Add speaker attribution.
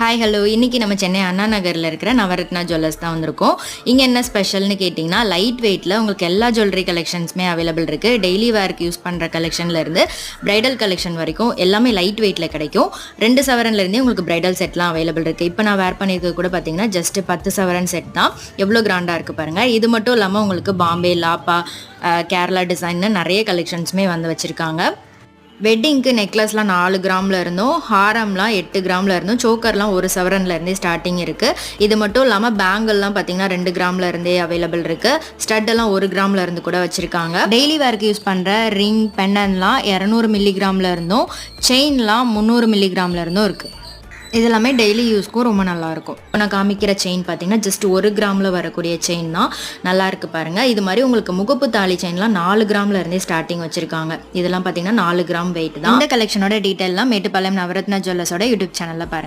Speaker 1: Hi hello இன்றைக்கி நம்ம சென்னை அண்ணா நகரில் இருக்கிற நவரத்னா ஜுவல்லர்ஸ் தான் வந்திருக்கோம். இங்கே என்ன ஸ்பெஷல்னு கேட்டிங்கன்னா, லைட் வெயிட்டில் உங்களுக்கு எல்லா ஜுவல்லரி கலெக்ஷன்ஸுமே அவைலபிள் இருக்குது. டெய்லி வேர்க்கு யூஸ் பண்ணுற கலெக்ஷன்லேருந்து ப்ரைடல் கலெக்ஷன் வரைக்கும் எல்லாமே லைட் வெயிட்டில் கிடைக்கும். 2 சவரன்லேருந்தே உங்களுக்கு ப்ரைடல் செட்லாம் அவைலபிள் இருக்குது. இப்போ நான் வேர் பண்ணியிருக்கிறது கூட பார்த்தீங்கன்னா ஜஸ்ட் 10 சவரன் செட் தான். எவ்வளோ கிராண்டாக இருக்குது பாருங்கள். இது மட்டும் இல்லாமல் உங்களுக்கு பாம்பே, லாப்பா, கேரளா டிசைன்னு நிறைய கலெக்ஷன்ஸுமே வந்து வச்சுருக்காங்க. வெட்டிங்க்கு நெக்லஸ்லாம் 4 கிராமில் இருந்தும், ஹாரம்லாம் 8 கிராமில் இருந்தும், சோக்கர்லாம் 1 சவரன்லேருந்தே ஸ்டார்டிங் இருக்குது. இது மட்டும் இல்லாமல் பேங்கிள்லாம் பார்த்தீங்கன்னா 2 கிராமில் இருந்தே அவைலபிள் இருக்குது. ஸ்டட்டெல்லாம் 1 கிராமில் இருந்து கூட வச்சுருக்காங்க. டெய்லி வேர்க்கு யூஸ் பண்ணுற ரிங், பெண்டன்லாம் 200 மில்லிகிராமில் இருந்தும், செயின்லாம் 300 மில்லிகிராமில் இருந்தும் இருக்குது. இது எல்லாமே டெய்லி யூஸ்க்கும் ரொம்ப நல்லாயிருக்கும். இப்போ நான் காமிக்கிற செயின் பார்த்தீங்கன்னா ஜஸ்ட் 1 கிராமில் வரக்கூடிய செயின் தான். நல்லாயிருக்கு பாருங்கள். இது மாதிரி உங்களுக்கு முகப்பு தாலி செயின்லாம் 4 கிராமில் இருந்தே ஸ்டார்டிங் வச்சுருக்காங்க. இதெல்லாம் பார்த்தீங்கன்னா 4 கிராம் வெயிட் தான். இந்த கலெக்ஷனோட டீட்டெயிலாம் மேட்டுப்பாளையம் நவரத்னா ஜுவல்லர்ஸோட யூடியூப் சேனலில் பாருங்கள்.